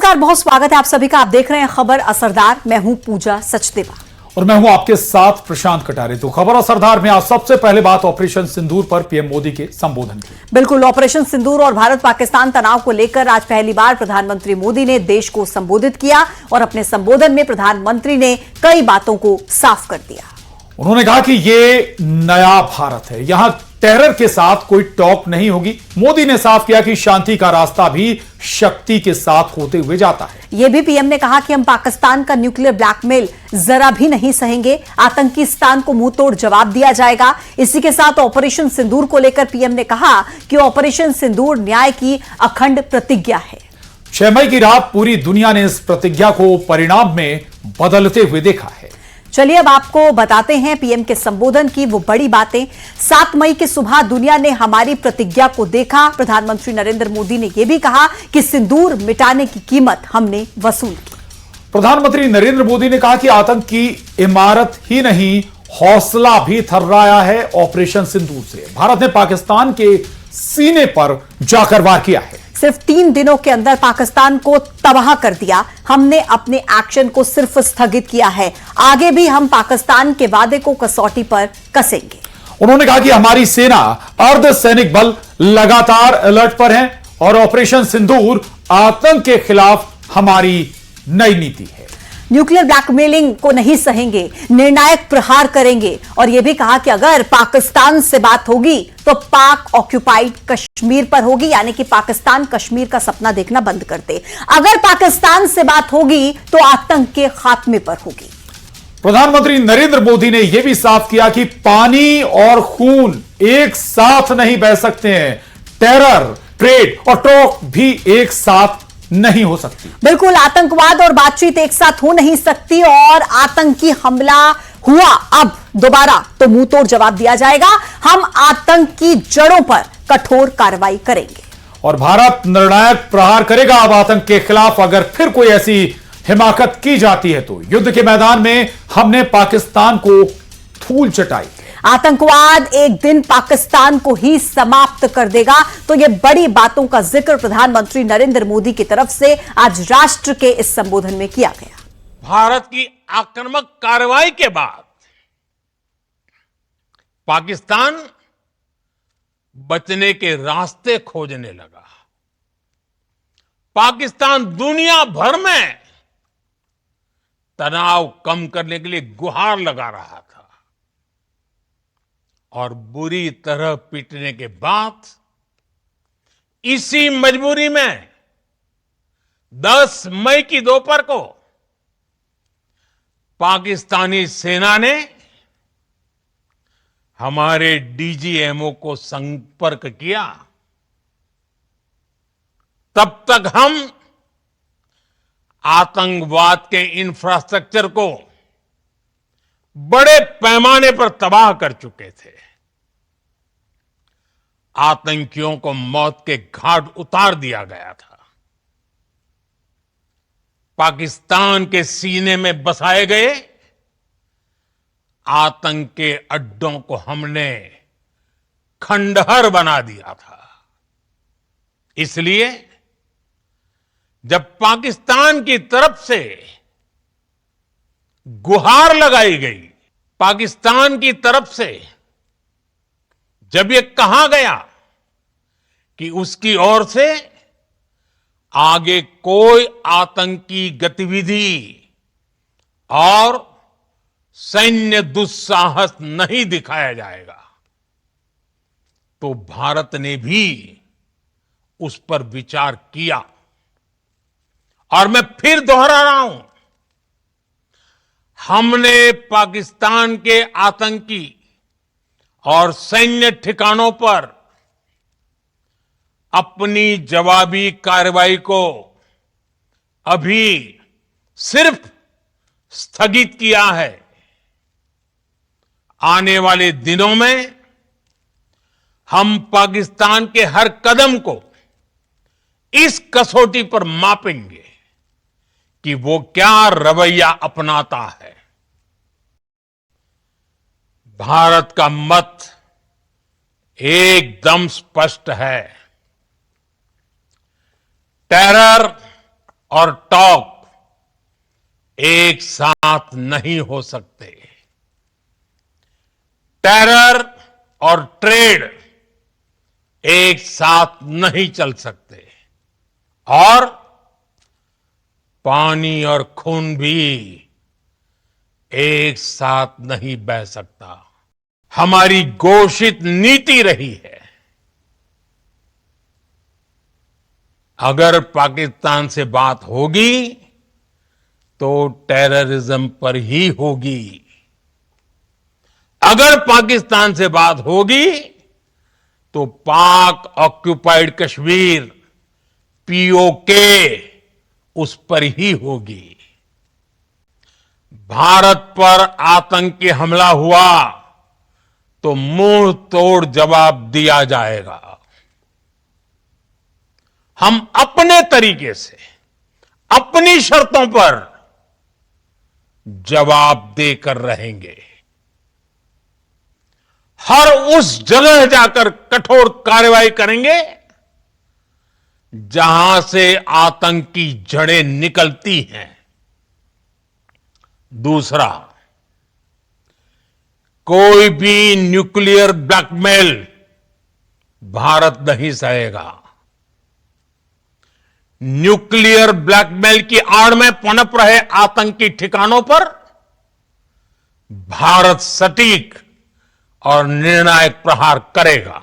नमस्कार, बहुत स्वागत है आप सभी का। आप देख रहे हैं खबर असरदार। मैं हूं पूजा सचदेवा और मैं हूं आपके साथ प्रशांत कटारे। तो खबर असरदार में आज सबसे पहले बात ऑपरेशन सिंदूर पर पीएम मोदी के संबोधन की। बिल्कुल, ऑपरेशन सिंदूर और भारत पाकिस्तान तनाव को लेकर आज पहली बार प्रधानमंत्री मोदी ने देश को संबोधित किया और अपने संबोधन में प्रधानमंत्री ने कई बातों को साफ कर दिया। उन्होंने कहा कि ये नया भारत है, यहां टेरर के साथ कोई टॉक नहीं होगी। मोदी ने साफ किया कि शांति का रास्ता भी शक्ति के साथ होते हुए जाता है। यह भी पीएम ने कहा कि हम पाकिस्तान का न्यूक्लियर ब्लैकमेल जरा भी नहीं सहेंगे। आतंकीस्तान को मुंह तोड़ जवाब दिया जाएगा। इसी के साथ ऑपरेशन सिंदूर को लेकर पीएम ने कहा कि ऑपरेशन सिंदूर न्याय की अखंड प्रतिज्ञा है। 6 मई की रात पूरी दुनिया ने इस प्रतिज्ञा को परिणाम में बदलते हुए देखा है। चलिए अब आपको बताते हैं पीएम के संबोधन की वो बड़ी बातें। 7 मई की सुबह दुनिया ने हमारी प्रतिज्ञा को देखा। प्रधानमंत्री नरेंद्र मोदी ने यह भी कहा कि सिंदूर मिटाने की कीमत हमने वसूल की। प्रधानमंत्री नरेंद्र मोदी ने कहा कि आतंक की इमारत ही नहीं, हौसला भी थर्राया है ऑपरेशन सिंदूर से। भारत ने पाकिस्तान के सीने पर जाकर वार किया है। सिर्फ 3 दिनों के अंदर पाकिस्तान को तबाह कर दिया। हमने अपने एक्शन को सिर्फ स्थगित किया है। आगे भी हम पाकिस्तान के वादे को कसौटी पर कसेंगे। उन्होंने कहा कि हमारी सेना, अर्धसैनिक बल लगातार अलर्ट पर है और ऑपरेशन सिंदूर आतंक के खिलाफ हमारी नई नीति है। न्यूक्लियर ब्लैकमेलिंग को नहीं सहेंगे, निर्णायक प्रहार करेंगे। और यह भी कहा कि अगर पाकिस्तान से बात होगी तो पाक ऑक्यूपाइड कश्मीर पर होगी, यानी कि पाकिस्तान कश्मीर का सपना देखना बंद कर दे। अगर पाकिस्तान से बात होगी तो आतंक के खात्मे पर होगी। प्रधानमंत्री नरेंद्र मोदी ने यह भी साफ किया कि पानी और खून एक साथ नहीं बह सकते हैं। टेरर, ट्रेड और टॉक भी एक साथ नहीं हो सकती। बिल्कुल, आतंकवाद और बातचीत एक साथ हो नहीं सकती। और आतंकी हमला हुआ अब दोबारा तो मुंह तोड़ जवाब दिया जाएगा। हम आतंक की जड़ों पर कठोर कार्रवाई करेंगे और भारत निर्णायक प्रहार करेगा अब आतंक के खिलाफ। अगर फिर कोई ऐसी हिमाकत की जाती है तो युद्ध के मैदान में हमने पाकिस्तान को धूल चटाई। आतंकवाद एक दिन पाकिस्तान को ही समाप्त कर देगा। तो ये बड़ी बातों का जिक्र प्रधानमंत्री नरेंद्र मोदी की तरफ से आज राष्ट्र के इस संबोधन में किया गया। भारत की आक्रामक कार्रवाई के बाद पाकिस्तान बचने के रास्ते खोजने लगा। पाकिस्तान दुनिया भर में तनाव कम करने के लिए गुहार लगा रहा था और बुरी तरह पीटने के बाद इसी मजबूरी में 10 मई की दोपहर को पाकिस्तानी सेना ने हमारे डीजीएमओ को संपर्क किया। तब तक हम आतंकवाद के इंफ्रास्ट्रक्चर को बड़े पैमाने पर तबाह कर चुके थे। आतंकियों को मौत के घाट उतार दिया गया था। पाकिस्तान के सीने में बसाए गए आतंक के अड्डों को हमने खंडहर बना दिया था। इसलिए जब पाकिस्तान की तरफ से गुहार लगाई गई, पाकिस्तान की तरफ से जब यह कहा गया कि उसकी ओर से आगे कोई आतंकी गतिविधि और सैन्य दुस्साहस नहीं दिखाया जाएगा, तो भारत ने भी उस पर विचार किया। और मैं फिर दोहरा रहा हूं, हमने पाकिस्तान के आतंकी और सैन्य ठिकानों पर अपनी जवाबी कार्रवाई को अभी सिर्फ स्थगित किया है। आने वाले दिनों में हम पाकिस्तान के हर कदम को इस कसौटी पर मापेंगे कि वो क्या रवैया अपनाता है। भारत का मत एकदम स्पष्ट है। टेरर, और टॉक एक साथ नहीं हो सकते। टेरर और ट्रेड एक साथ नहीं चल सकते और पानी और खून भी एक साथ नहीं बह सकता। हमारी घोषित नीति रही है, अगर पाकिस्तान से बात होगी तो टेररिज्म पर ही होगी। अगर पाकिस्तान से बात होगी तो पाक ऑक्युपाइड कश्मीर पीओके उस पर ही होगी। भारत पर आतंकी हमला हुआ तो मुंह तोड़ जवाब दिया जाएगा। हम अपने तरीके से अपनी शर्तों पर जवाब देकर रहेंगे। हर उस जगह जाकर कठोर कार्रवाई करेंगे जहां से आतंकी जड़ें निकलती हैं। दूसरा, कोई भी न्यूक्लियर ब्लैकमेल भारत नहीं सहेगा। न्यूक्लियर ब्लैकमेल की आड़ में पनप रहे आतंकी ठिकानों पर भारत सटीक और निर्णायक प्रहार करेगा।